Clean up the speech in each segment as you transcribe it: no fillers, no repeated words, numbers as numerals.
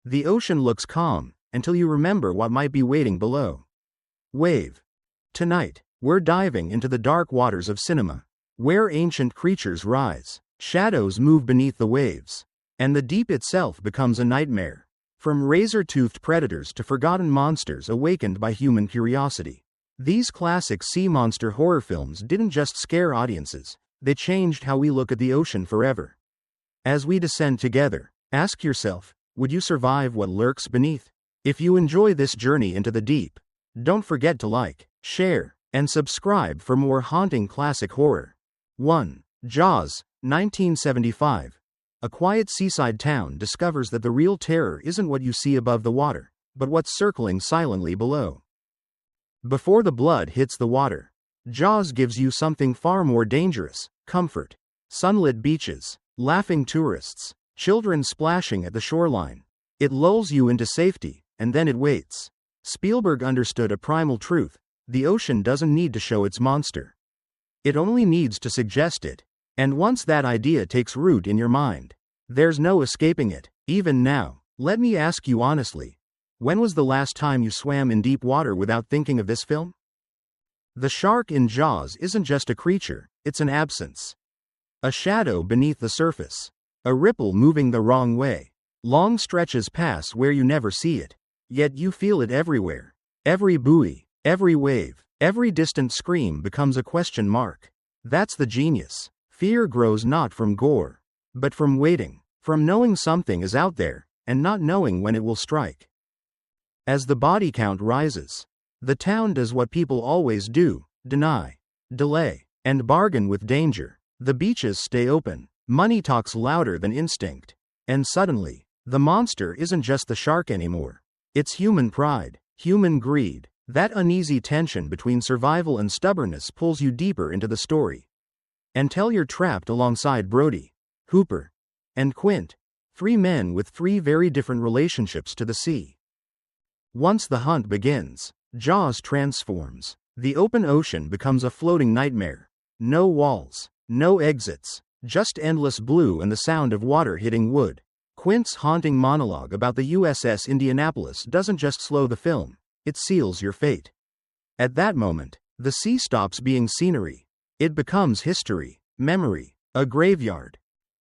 The ocean looks calm, until you remember what might be waiting below. Wave. Tonight, we're diving into the dark waters of cinema, where ancient creatures rise, shadows move beneath the waves, and the deep itself becomes a nightmare. From razor-toothed predators to forgotten monsters awakened by human curiosity. These classic sea monster horror films didn't just scare audiences, they changed how we look at the ocean forever. As we descend together, ask yourself, would you survive what lurks beneath? If you enjoy this journey into the deep, don't forget to like, share, and subscribe for more haunting classic horror. 1. Jaws, 1975. A quiet seaside town discovers that the real terror isn't what you see above the water, but what's circling silently below. Before the blood hits the water, Jaws gives you something far more dangerous: comfort. Sunlit beaches, laughing tourists, children splashing at the shoreline. It lulls you into safety, and then it waits. Spielberg understood a primal truth: the ocean doesn't need to show its monster. It only needs to suggest it. And once that idea takes root in your mind, there's no escaping it. Even now, let me ask you honestly, when was the last time you swam in deep water without thinking of this film? The shark in Jaws isn't just a creature, it's an absence. A shadow beneath the surface. A ripple moving the wrong way. Long stretches pass where you never see it, yet you feel it everywhere. Every buoy, every wave, every distant scream becomes a question mark. That's the genius. Fear grows not from gore, but from waiting, from knowing something is out there, and not knowing when it will strike. As the body count rises, the town does what people always do: deny, delay, and bargain with danger. The beaches stay open, money talks louder than instinct, and suddenly, the monster isn't just the shark anymore. It's human pride, human greed. That uneasy tension between survival and stubbornness pulls you deeper into the story. Until you're trapped alongside Brody, Hooper, and Quint, 3 men with 3 very different relationships to the sea. Once the hunt begins, Jaws transforms. The open ocean becomes a floating nightmare. No walls, no exits, just endless blue and the sound of water hitting wood. Quint's haunting monologue about the USS Indianapolis doesn't just slow the film, it seals your fate. At that moment, the sea stops being scenery. It becomes history, memory, a graveyard.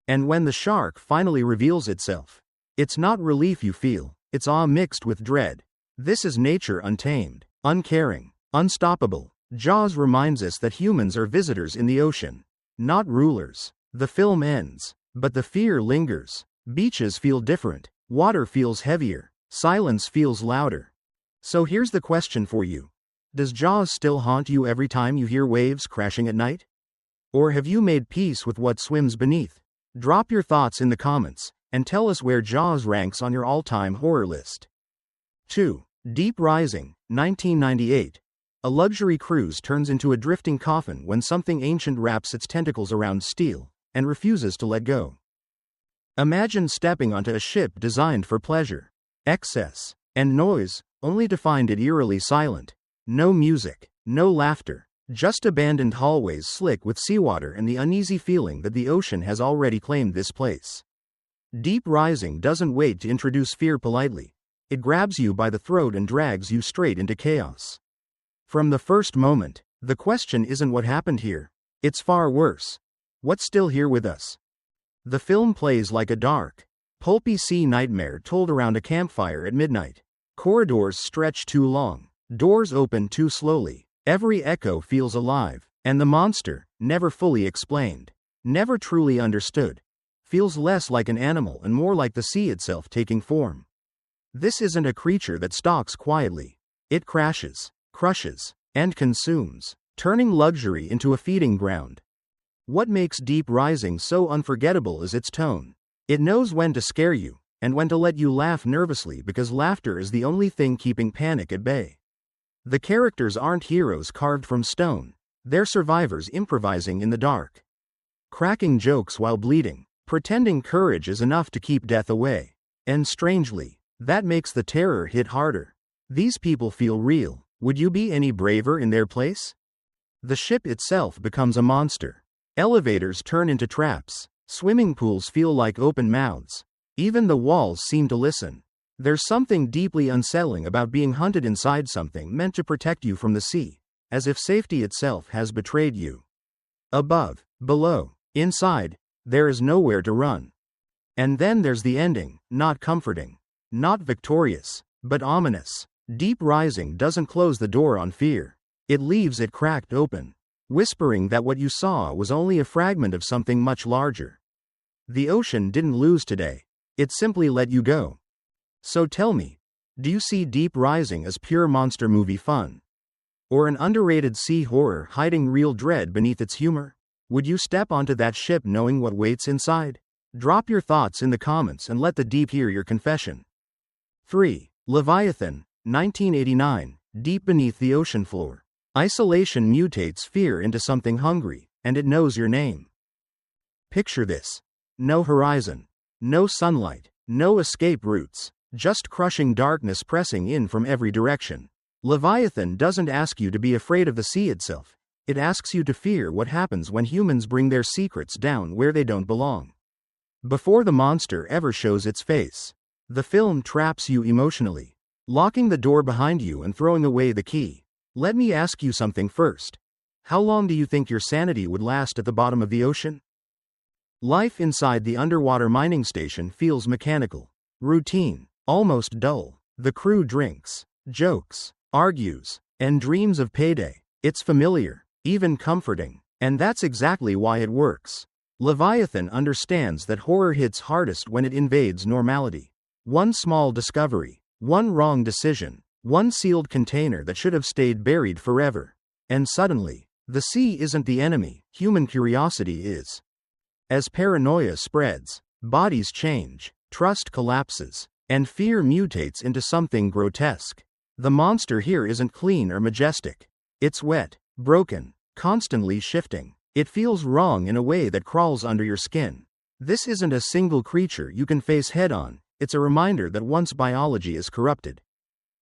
And when the shark finally reveals itself, it's not relief you feel, it's awe mixed with dread. This is nature untamed, uncaring, unstoppable. Jaws reminds us that humans are visitors in the ocean, not rulers. The film ends, but the fear lingers. Beaches feel different, water feels heavier, silence feels louder. So here's the question for you. Does Jaws still haunt you every time you hear waves crashing at night? Or have you made peace with what swims beneath? Drop your thoughts in the comments, and tell us where Jaws ranks on your all-time horror list. 2. Deep Rising, 1998. A luxury cruise turns into a drifting coffin when something ancient wraps its tentacles around steel, and refuses to let go. Imagine stepping onto a ship designed for pleasure, excess, and noise, only to find it eerily silent. No music, no laughter, just abandoned hallways slick with seawater and the uneasy feeling that the ocean has already claimed this place. Deep Rising doesn't wait to introduce fear politely. It grabs you by the throat and drags you straight into chaos. From the first moment, the question isn't what happened here. It's far worse. What's still here with us? The film plays like a dark, pulpy sea nightmare told around a campfire at midnight. Corridors stretch too long. Doors open too slowly. Every echo feels alive, and the monster, never fully explained, never truly understood, feels less like an animal and more like the sea itself taking form. This isn't a creature that stalks quietly. It crashes, crushes, and consumes, turning luxury into a feeding ground. What makes Deep Rising so unforgettable is its tone. It knows when to scare you, and when to let you laugh nervously because laughter is the only thing keeping panic at bay. The characters aren't heroes carved from stone, they're survivors improvising in the dark. Cracking jokes while bleeding, pretending courage is enough to keep death away. And strangely, that makes the terror hit harder. These people feel real. Would you be any braver in their place? The ship itself becomes a monster. Elevators turn into traps. Swimming pools feel like open mouths. Even the walls seem to listen. There's something deeply unsettling about being hunted inside something meant to protect you from the sea, as if safety itself has betrayed you. Above, below, inside, there is nowhere to run. And then there's the ending, not comforting, not victorious, but ominous. Deep Rising doesn't close the door on fear. It leaves it cracked open, whispering that what you saw was only a fragment of something much larger. The ocean didn't lose today. It simply let you go. So tell me, do you see Deep Rising as pure monster movie fun? Or an underrated sea horror hiding real dread beneath its humor? Would you step onto that ship knowing what waits inside? Drop your thoughts in the comments and let the deep hear your confession. 3. Leviathan, 1989, deep beneath the ocean floor. Isolation mutates fear into something hungry, and it knows your name. Picture this. No horizon. No sunlight. No escape routes. Just crushing darkness pressing in from every direction. Leviathan doesn't ask you to be afraid of the sea itself. It asks you to fear what happens when humans bring their secrets down where they don't belong. Before the monster ever shows its face, the film traps you emotionally, locking the door behind you and throwing away the key. Let me ask you something first. How long do you think your sanity would last at the bottom of the ocean? Life inside the underwater mining station feels mechanical, routine, almost dull. The crew drinks, jokes, argues, and dreams of payday. It's familiar, even comforting, and that's exactly why it works. Leviathan understands that horror hits hardest when it invades normality. One small discovery, one wrong decision, one sealed container that should have stayed buried forever. And suddenly, the sea isn't the enemy, human curiosity is. As paranoia spreads, bodies change, trust collapses, and fear mutates into something grotesque. The monster here isn't clean or majestic. It's wet, broken, constantly shifting. It feels wrong in a way that crawls under your skin. This isn't a single creature you can face head-on. It's a reminder that once biology is corrupted.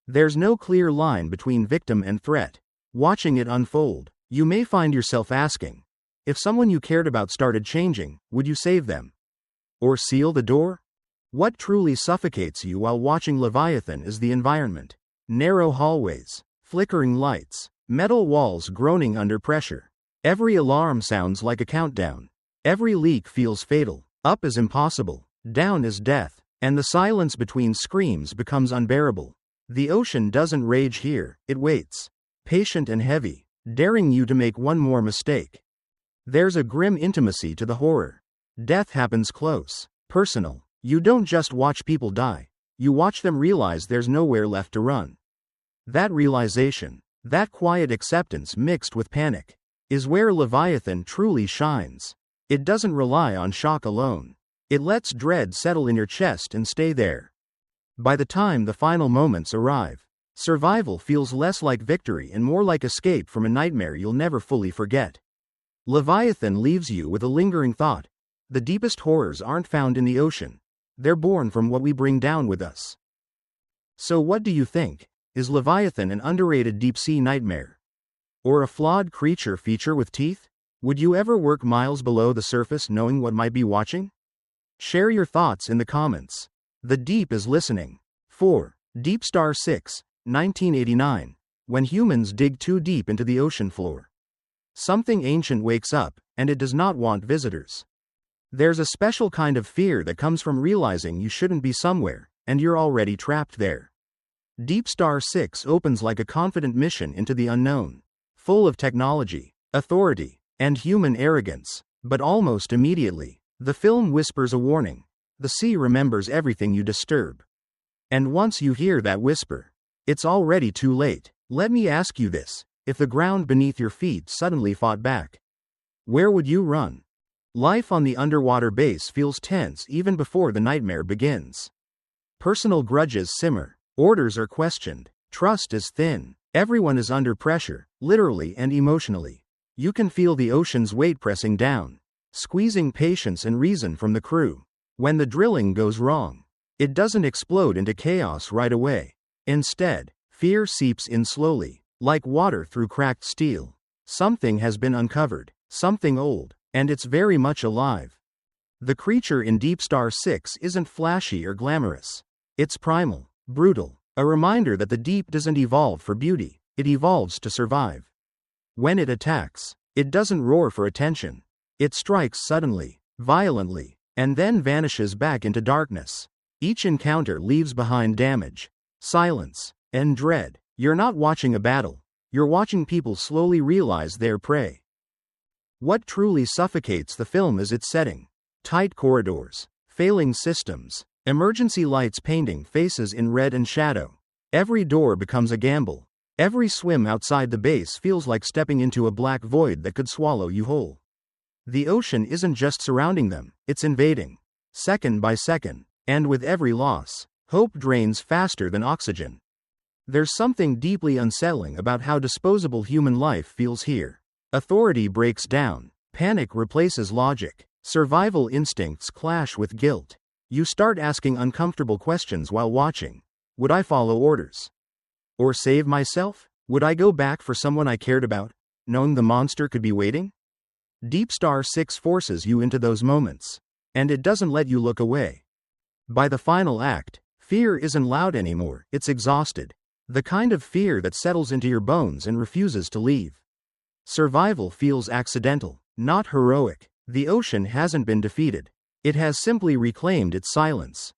There's no clear line between victim and threat. Watching it unfold, you may find yourself asking, if someone you cared about started changing, would you save them? Or seal the door? What truly suffocates you while watching Leviathan is the environment. Narrow hallways, flickering lights, metal walls groaning under pressure. Every alarm sounds like a countdown. Every leak feels fatal. Up is impossible, down is death, and the silence between screams becomes unbearable. The ocean doesn't rage here, it waits, patient and heavy, daring you to make one more mistake. There's a grim intimacy to the horror. Death happens close, personal. You don't just watch people die, you watch them realize there's nowhere left to run. That realization, that quiet acceptance mixed with panic, is where Leviathan truly shines. It doesn't rely on shock alone. It lets dread settle in your chest and stay there. By the time the final moments arrive, survival feels less like victory and more like escape from a nightmare you'll never fully forget. Leviathan leaves you with a lingering thought. The deepest horrors aren't found in the ocean. They're born from what we bring down with us. So what do you think? Is Leviathan an underrated deep-sea nightmare? Or a flawed creature feature with teeth? Would you ever work miles below the surface knowing what might be watching? Share your thoughts in the comments. The deep is listening. 4. DeepStar 6, 1989. When humans dig too deep into the ocean floor, something ancient wakes up, and it does not want visitors. There's a special kind of fear that comes from realizing you shouldn't be somewhere, and you're already trapped there. DeepStar 6 opens like a confident mission into the unknown, full of technology, authority, and human arrogance, but almost immediately, the film whispers a warning. The sea remembers everything you disturb. And once you hear that whisper, it's already too late. Let me ask you this, if the ground beneath your feet suddenly fought back, where would you run? Life on the underwater base feels tense even before the nightmare begins. Personal grudges simmer, orders are questioned, trust is thin, everyone is under pressure, literally and emotionally. You can feel the ocean's weight pressing down, squeezing patience and reason from the crew. When the drilling goes wrong, it doesn't explode into chaos right away. Instead, fear seeps in slowly, like water through cracked steel. Something has been uncovered, something old, and it's very much alive. The creature in DeepStar 6 isn't flashy or glamorous. It's primal, brutal, a reminder that the deep doesn't evolve for beauty, it evolves to survive. When it attacks, it doesn't roar for attention. It strikes suddenly, violently, and then vanishes back into darkness. Each encounter leaves behind damage, silence, and dread. You're not watching a battle, you're watching people slowly realize their prey. What truly suffocates the film is its setting. Tight corridors, failing systems, emergency lights painting faces in red and shadow. Every door becomes a gamble. Every swim outside the base feels like stepping into a black void that could swallow you whole. The ocean isn't just surrounding them, it's invading. Second by second, and with every loss, hope drains faster than oxygen. There's something deeply unsettling about how disposable human life feels here. Authority breaks down, panic replaces logic, survival instincts clash with guilt. You start asking uncomfortable questions while watching. Would I follow orders? Or save myself? Would I go back for someone I cared about, knowing the monster could be waiting? DeepStar Six forces you into those moments, and it doesn't let you look away. By the final act, fear isn't loud anymore, it's exhausted. The kind of fear that settles into your bones and refuses to leave. Survival feels accidental, not heroic. The ocean hasn't been defeated. It has simply reclaimed its silence.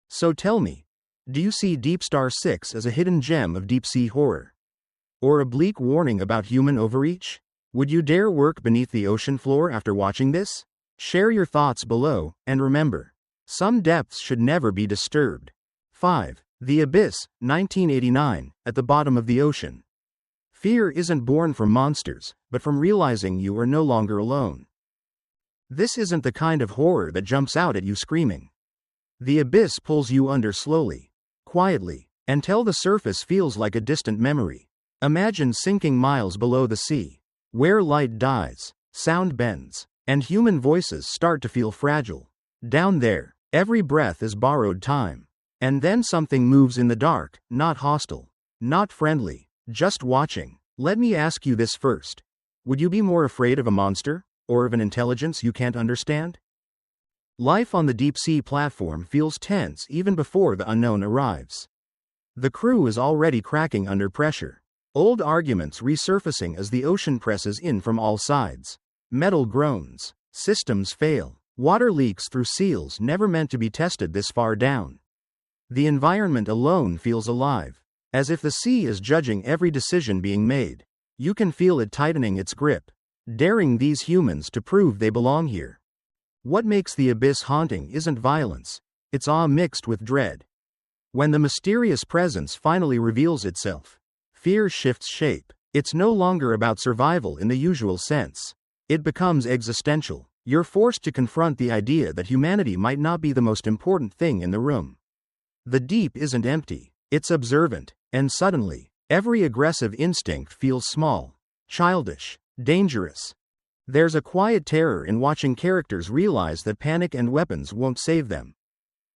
So tell me, do you see DeepStar Six as a hidden gem of deep-sea horror? Or a bleak warning about human overreach? Would you dare work beneath the ocean floor after watching this? Share your thoughts below, and remember, some depths should never be disturbed. 5. The Abyss, 1989, at the bottom of the ocean. Fear isn't born from monsters, but from realizing you are no longer alone. This isn't the kind of horror that jumps out at you screaming. The abyss pulls you under slowly, quietly, until the surface feels like a distant memory. Imagine sinking miles below the sea, where light dies, sound bends, and human voices start to feel fragile. Down there, every breath is borrowed time. And then something moves in the dark, not hostile, not friendly, just watching. Let me ask you this first. Would you be more afraid of a monster, or of an intelligence you can't understand? Life on the deep-sea platform feels tense even before the unknown arrives. The crew is already cracking under pressure. Old arguments resurfacing as the ocean presses in from all sides. Metal groans, systems fail, water leaks through seals never meant to be tested this far down. The environment alone feels alive, as if the sea is judging every decision being made. You can feel it tightening its grip, daring these humans to prove they belong here. What makes the abyss haunting isn't violence, it's awe mixed with dread. When the mysterious presence finally reveals itself, fear shifts shape. It's no longer about survival in the usual sense. It becomes existential. You're forced to confront the idea that humanity might not be the most important thing in the room. The deep isn't empty, it's observant, and suddenly, every aggressive instinct feels small, childish, dangerous. There's a quiet terror in watching characters realize that panic and weapons won't save them.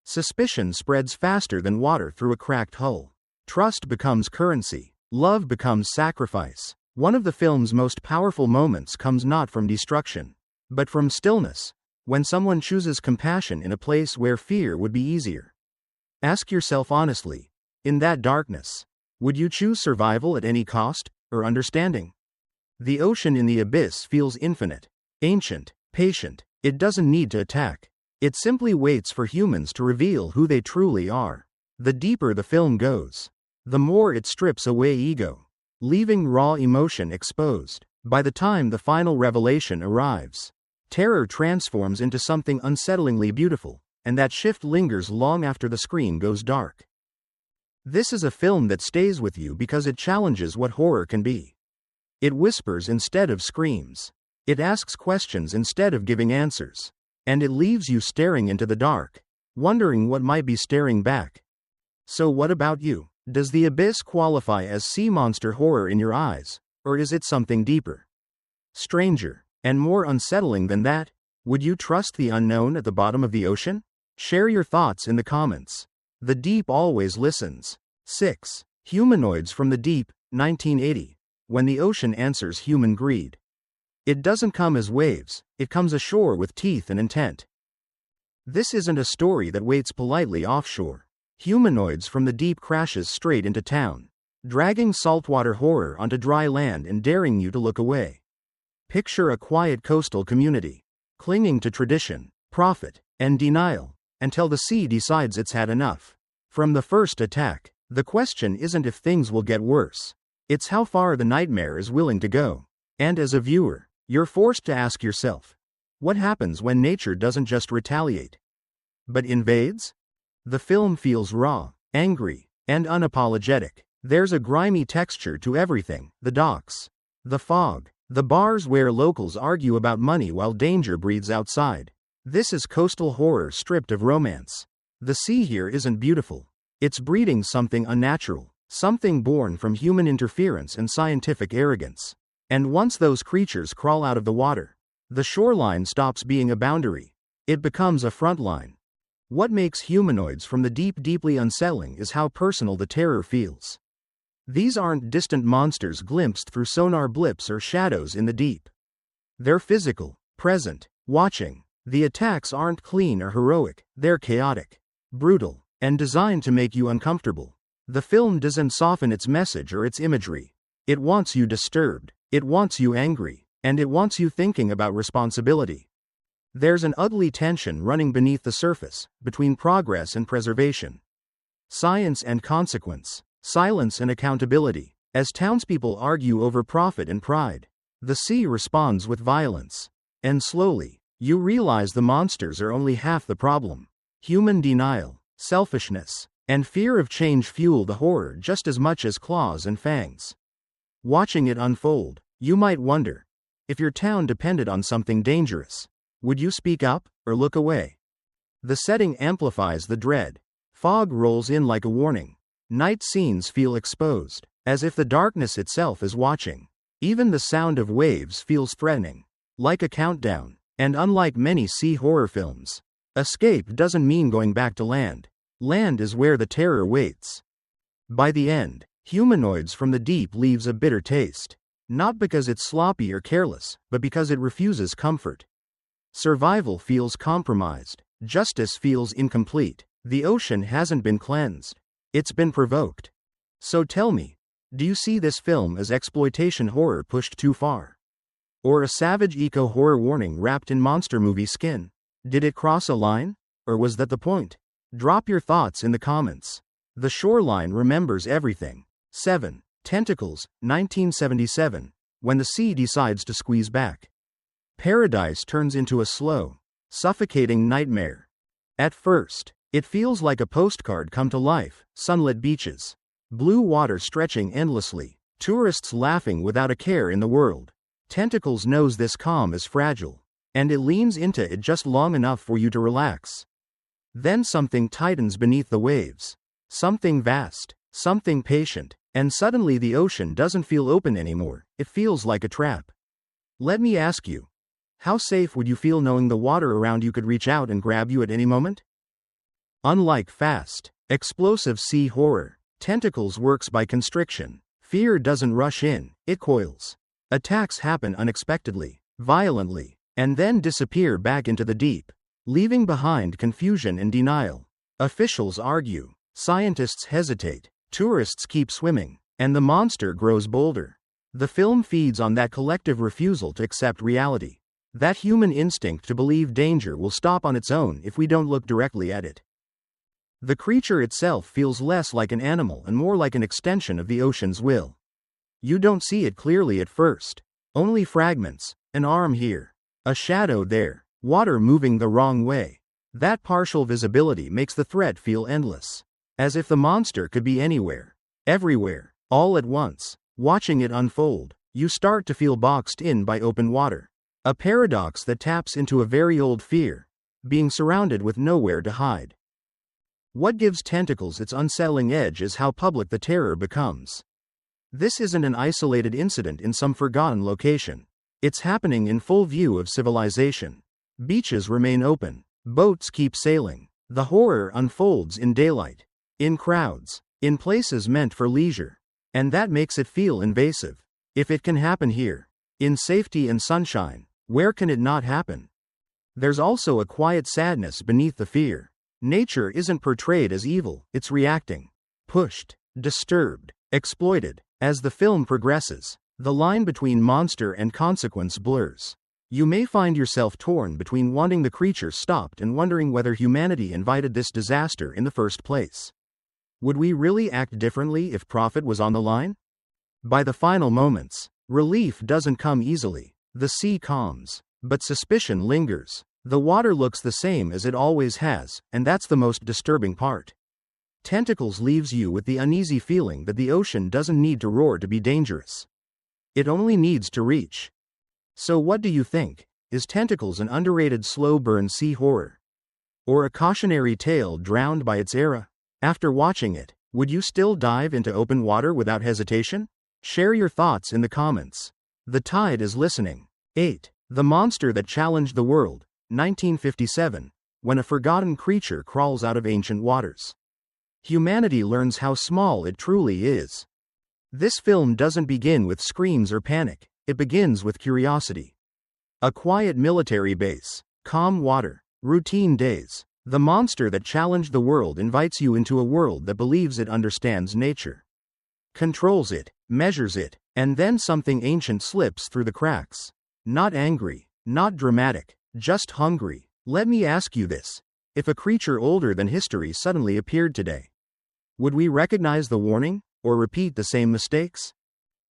Suspicion spreads faster than water through a cracked hull. Trust becomes currency. Love becomes sacrifice. One of the film's most powerful moments comes not from destruction, but from stillness, when someone chooses compassion in a place where fear would be easier. Ask yourself honestly, in that darkness, would you choose survival at any cost, or understanding? The ocean in the abyss feels infinite, ancient, patient. It doesn't need to attack. It simply waits for humans to reveal who they truly are. The deeper the film goes, the more it strips away ego, leaving raw emotion exposed. By the time the final revelation arrives, terror transforms into something unsettlingly beautiful, and that shift lingers long after the screen goes dark. This is a film that stays with you because it challenges what horror can be. It whispers instead of screams. It asks questions instead of giving answers. And it leaves you staring into the dark, wondering what might be staring back. So what about you? Does the abyss qualify as sea monster horror in your eyes, or is it something deeper, stranger, and more unsettling than that? Would you trust the unknown at the bottom of the ocean? Share your thoughts in the comments. The deep always listens. 6. Humanoids from the Deep, 1980. When the ocean answers human greed. It doesn't come as waves, it comes ashore with teeth and intent. This isn't a story that waits politely offshore. Humanoids from the deep crashes straight into town, dragging saltwater horror onto dry land and daring you to look away. Picture a quiet coastal community, clinging to tradition, profit, and denial, until the sea decides it's had enough. From the first attack, the question isn't if things will get worse. It's how far the nightmare is willing to go. And as a viewer, you're forced to ask yourself, what happens when nature doesn't just retaliate, but invades? The film feels raw, angry, and unapologetic. There's a grimy texture to everything: the docks, the fog, the bars where locals argue about money while danger breathes outside. This is coastal horror stripped of romance. The sea here isn't beautiful. It's breeding something unnatural, something born from human interference and scientific arrogance. And once those creatures crawl out of the water, the shoreline stops being a boundary. It becomes a front line. What makes Humanoids from the Deep deeply unsettling is how personal the terror feels. These aren't distant monsters glimpsed through sonar blips or shadows in the deep. They're physical, present, watching. The attacks aren't clean or heroic, they're chaotic, brutal, and designed to make you uncomfortable. The film doesn't soften its message or its imagery. It wants you disturbed, it wants you angry, and it wants you thinking about responsibility. There's an ugly tension running beneath the surface, between progress and preservation, science and consequence, silence and accountability. As townspeople argue over profit and pride, the sea responds with violence. And slowly, you realize the monsters are only half the problem. Human denial, selfishness, and fear of change fuel the horror just as much as claws and fangs. Watching it unfold, you might wonder, if your town depended on something dangerous, would you speak up, or look away? The setting amplifies the dread. Fog rolls in like a warning. Night scenes feel exposed, as if the darkness itself is watching. Even the sound of waves feels threatening, like a countdown. And unlike many sea horror films, escape doesn't mean going back to land. Land is where the terror waits. By the end, Humanoids from the Deep leaves a bitter taste. Not because it's sloppy or careless, but because it refuses comfort. Survival feels compromised. Justice feels incomplete. The ocean hasn't been cleansed. It's been provoked. So tell me, do you see this film as exploitation horror pushed too far? Or a savage eco-horror warning wrapped in monster movie skin? Did it cross a line? Or was that the point? Drop your thoughts in the comments. The shoreline remembers everything. 7. Tentacles, 1977. When the sea decides to squeeze back, paradise turns into a slow, suffocating nightmare. At first, it feels like a postcard come to life: sunlit beaches, blue water stretching endlessly, tourists laughing without a care in the world. Tentacles knows this calm is fragile, and it leans into it just long enough for you to relax. Then something tightens beneath the waves. Something vast, something patient, and suddenly the ocean doesn't feel open anymore, it feels like a trap. Let me ask you, how safe would you feel knowing the water around you could reach out and grab you at any moment? Unlike fast, explosive sea horror, Tentacles works by constriction. Fear doesn't rush in, it coils. Attacks happen unexpectedly, violently, and then disappear back into the deep, leaving behind confusion and denial. Officials argue, scientists hesitate, tourists keep swimming, and the monster grows bolder. The film feeds on that collective refusal to accept reality. That human instinct to believe danger will stop on its own if we don't look directly at it. The creature itself feels less like an animal and more like an extension of the ocean's will. You don't see it clearly at first. Only fragments: an arm here, a shadow there, water moving the wrong way. That partial visibility makes the threat feel endless. As if the monster could be anywhere, everywhere, all at once. Watching it unfold, you start to feel boxed in by open water. A paradox that taps into a very old fear: being surrounded with nowhere to hide. What gives Tentacles its unsettling edge is how public the terror becomes. This isn't an isolated incident in some forgotten location. It's happening in full view of civilization. Beaches remain open. Boats keep sailing. The horror unfolds in daylight, in crowds, in places meant for leisure. And that makes it feel invasive. If it can happen here, in safety and sunshine, where can it not happen? There's also a quiet sadness beneath the fear. Nature isn't portrayed as evil, it's reacting. Pushed, disturbed, exploited. As the film progresses, the line between monster and consequence blurs. You may find yourself torn between wanting the creature stopped and wondering whether humanity invited this disaster in the first place. Would we really act differently if profit was on the line? By the final moments, relief doesn't come easily. The sea calms, but suspicion lingers. The water looks the same as it always has, and that's the most disturbing part. Tentacles leaves you with the uneasy feeling that the ocean doesn't need to roar to be dangerous. It only needs to reach. So what do you think? Is Tentacles an underrated slow-burn sea horror? Or a cautionary tale drowned by its era? After watching it, would you still dive into open water without hesitation? Share your thoughts in the comments. The tide is listening. 8. The monster that challenged the world, 1957, when a forgotten creature crawls out of ancient waters. Humanity learns how small it truly is. This film doesn't begin with screams or panic, it begins with curiosity. A quiet military base, calm water, routine days. The monster that challenged the world invites you into a world that believes it understands nature. Controls it, measures it, and then something ancient slips through the cracks. Not angry, not dramatic, just hungry. Let me ask you this. If a creature older than history suddenly appeared today, would we recognize the warning, or repeat the same mistakes?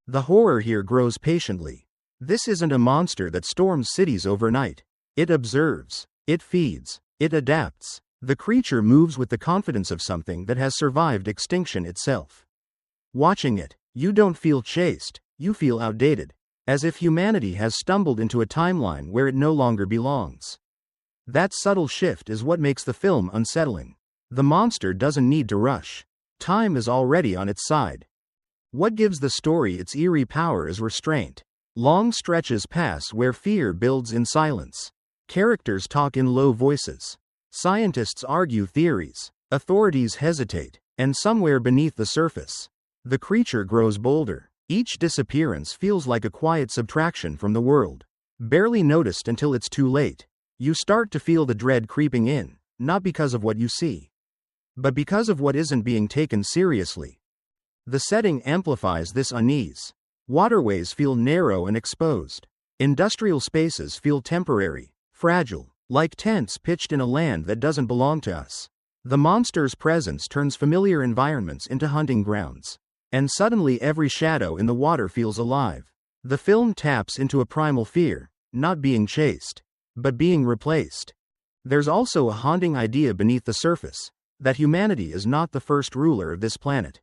The horror here grows patiently. This isn't a monster that storms cities overnight. It observes, it feeds, it adapts. The creature moves with the confidence of something that has survived extinction itself. Watching it, you don't feel chased, you feel outdated, as if humanity has stumbled into a timeline where it no longer belongs. That subtle shift is what makes the film unsettling. The monster doesn't need to rush. Time is already on its side. What gives the story its eerie power is restraint. Long stretches pass where fear builds in silence. Characters talk in low voices. Scientists argue theories. Authorities hesitate. And somewhere beneath the surface, the creature grows bolder. Each disappearance feels like a quiet subtraction from the world. Barely noticed until it's too late. You start to feel the dread creeping in, not because of what you see, but because of what isn't being taken seriously. The setting amplifies this unease. Waterways feel narrow and exposed. Industrial spaces feel temporary, fragile, like tents pitched in a land that doesn't belong to us. The monster's presence turns familiar environments into hunting grounds. And suddenly every shadow in the water feels alive. The film taps into a primal fear, not being chased, but being replaced. There's also a haunting idea beneath the surface, that humanity is not the first ruler of this planet.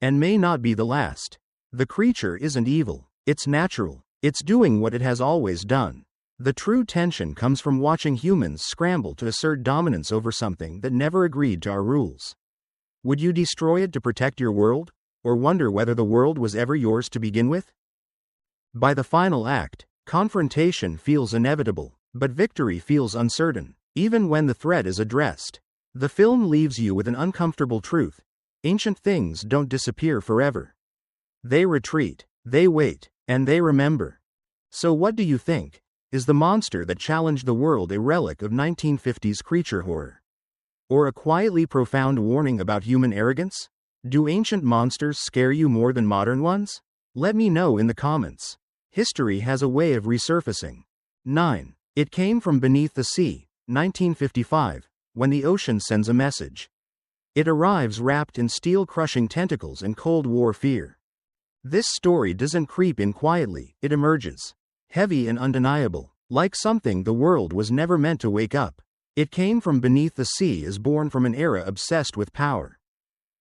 And may not be the last. The creature isn't evil, it's natural, it's doing what it has always done. The true tension comes from watching humans scramble to assert dominance over something that never agreed to our rules. Would you destroy it to protect your world? Or wonder whether the world was ever yours to begin with? By the final act, confrontation feels inevitable, but victory feels uncertain. Even when the threat is addressed, the film leaves you with an uncomfortable truth. Ancient things don't disappear forever. They retreat, they wait, and they remember. So what do you think? Is the monster that challenged the world a relic of 1950s creature horror? Or a quietly profound warning about human arrogance? Do ancient monsters scare you more than modern ones? Let me know in the comments. History has a way of resurfacing. 9. It came from beneath the sea, 1955, when the ocean sends a message. It arrives wrapped in steel-crushing tentacles and Cold War fear. This story doesn't creep in quietly, it emerges. Heavy and undeniable, like something the world was never meant to wake up. It came from beneath the sea is born from an era obsessed with power,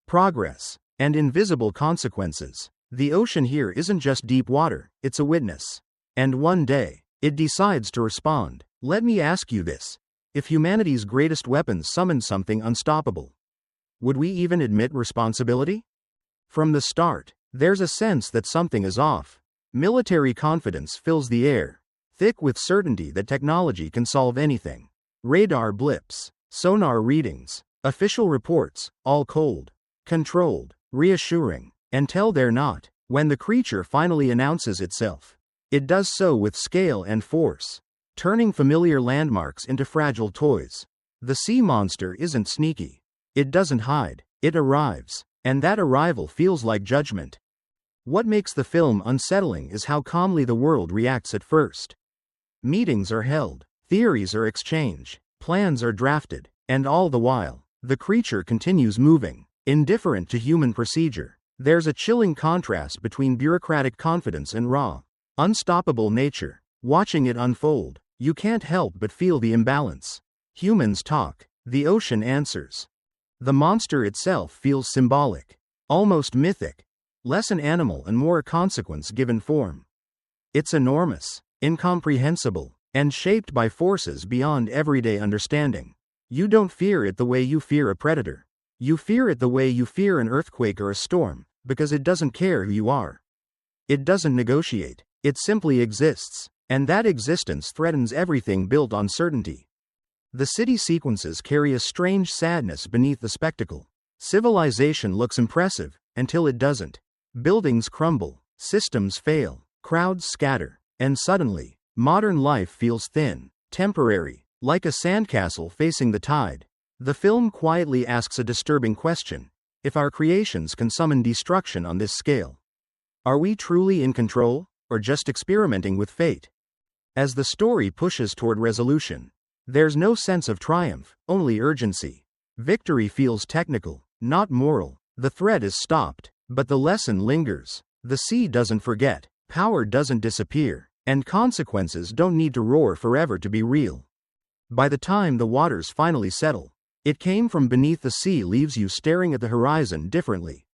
progress, and invisible consequences. The ocean here isn't just deep water, it's a witness. And one day, it decides to respond. Let me ask you this. If humanity's greatest weapons summoned something unstoppable, would we even admit responsibility? From the start, there's a sense that something is off. Military confidence fills the air, thick with certainty that technology can solve anything. Radar blips, sonar readings, official reports, all cold, controlled, reassuring. Until they're not. When the creature finally announces itself, it does so with scale and force, turning familiar landmarks into fragile toys. The sea monster isn't sneaky. It doesn't hide, it arrives. And that arrival feels like judgment. What makes the film unsettling is how calmly the world reacts at first. Meetings are held, theories are exchanged, plans are drafted, and all the while, the creature continues moving, indifferent to human procedure. There's a chilling contrast between bureaucratic confidence and raw, unstoppable nature. Watching it unfold, you can't help but feel the imbalance. Humans talk, the ocean answers. The monster itself feels symbolic, almost mythic, less an animal and more a consequence given form. It's enormous, incomprehensible, and shaped by forces beyond everyday understanding. You don't fear it the way you fear a predator. You fear it the way you fear an earthquake or a storm, because it doesn't care who you are. It doesn't negotiate, it simply exists, and that existence threatens everything built on certainty. The city sequences carry a strange sadness beneath the spectacle. Civilization looks impressive, until it doesn't. Buildings crumble, systems fail, crowds scatter, and suddenly, modern life feels thin, temporary, like a sandcastle facing the tide. The film quietly asks a disturbing question: if our creations can summon destruction on this scale, are we truly in control, or just experimenting with fate? As the story pushes toward resolution, there's no sense of triumph, only urgency. Victory feels technical, not moral. The threat is stopped, but the lesson lingers. The sea doesn't forget, power doesn't disappear, and consequences don't need to roar forever to be real. By the time the waters finally settle, it came from beneath the sea leaves you staring at the horizon differently.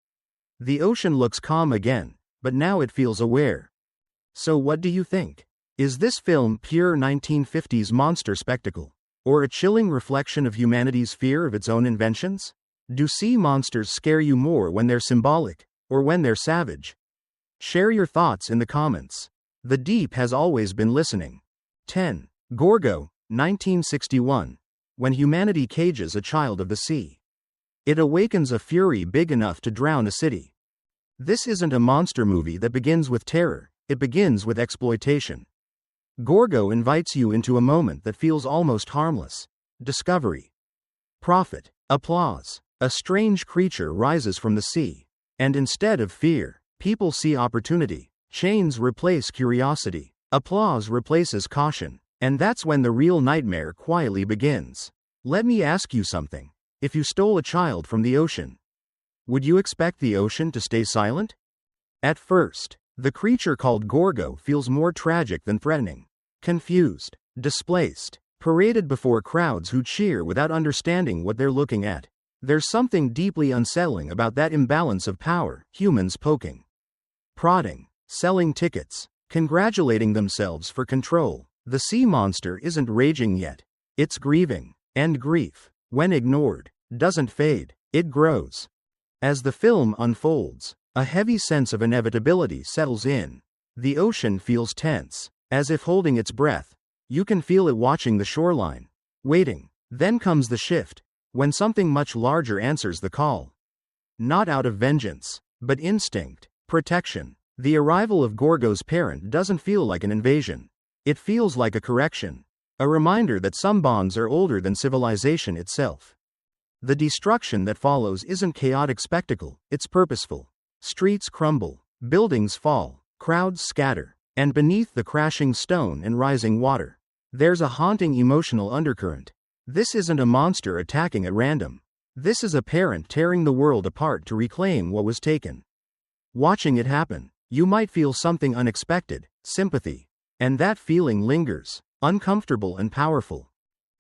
The ocean looks calm again, but now it feels aware. So what do you think? Is this film pure 1950s monster spectacle, or a chilling reflection of humanity's fear of its own inventions? Do sea monsters scare you more when they're symbolic, or when they're savage? Share your thoughts in the comments. The deep has always been listening. 10. Gorgo, 1961. When humanity cages a child of the sea, it awakens a fury big enough to drown a city. This isn't a monster movie that begins with terror, it begins with exploitation. Gorgo invites you into a moment that feels almost harmless. Discovery. Profit. Applause. A strange creature rises from the sea. And instead of fear, people see opportunity. Chains replace curiosity. Applause replaces caution. And that's when the real nightmare quietly begins. Let me ask you something. If you stole a child from the ocean, would you expect the ocean to stay silent? At first, the creature called Gorgo feels more tragic than threatening. Confused, displaced, paraded before crowds who cheer without understanding what they're looking at. There's something deeply unsettling about that imbalance of power, humans poking, prodding, selling tickets, congratulating themselves for control. The sea monster isn't raging yet. It's grieving, and grief, when ignored, doesn't fade, it grows. As the film unfolds, a heavy sense of inevitability settles in. The ocean feels tense, as if holding its breath. You can feel it watching the shoreline, waiting. Then comes the shift, when something much larger answers the call. Not out of vengeance, but instinct, protection. The arrival of Gorgo's parent doesn't feel like an invasion. It feels like a correction, a reminder that some bonds are older than civilization itself. The destruction that follows isn't chaotic spectacle, it's purposeful. Streets crumble, buildings fall, crowds scatter, and beneath the crashing stone and rising water, there's a haunting emotional undercurrent. This isn't a monster attacking at random. This is a parent tearing the world apart to reclaim what was taken. Watching it happen, you might feel something unexpected, sympathy. And that feeling lingers, uncomfortable and powerful.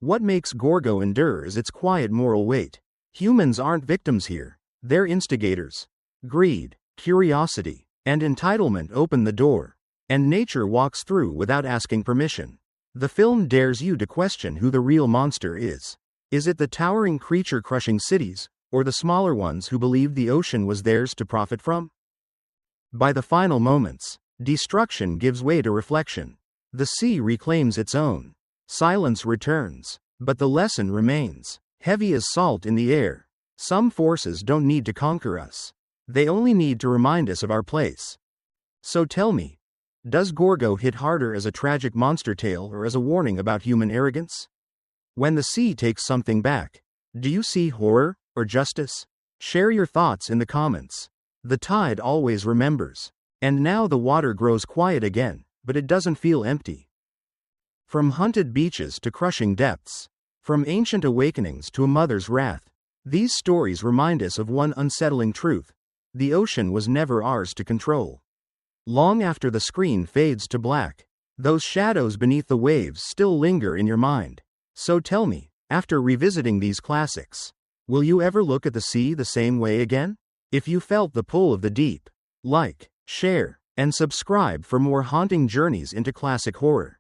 What makes Gorgo endure is its quiet moral weight. Humans aren't victims here, they're instigators. Greed, curiosity, and entitlement open the door, and nature walks through without asking permission. The film dares you to question who the real monster is. Is it the towering creature crushing cities, or the smaller ones who believed the ocean was theirs to profit from? By the final moments, destruction gives way to reflection. The sea reclaims its own. Silence returns, but the lesson remains, heavy as salt in the air. Some forces don't need to conquer us. They only need to remind us of our place. So tell me, does Gorgo hit harder as a tragic monster tale or as a warning about human arrogance? When the sea takes something back, do you see horror or justice? Share your thoughts in the comments. The tide always remembers. And now the water grows quiet again, but it doesn't feel empty. From haunted beaches to crushing depths, from ancient awakenings to a mother's wrath, these stories remind us of one unsettling truth: the ocean was never ours to control. Long after the screen fades to black, those shadows beneath the waves still linger in your mind. So tell me, after revisiting these classics, will you ever look at the sea the same way again? If you felt the pull of the deep, like, share, and subscribe for more haunting journeys into classic horror.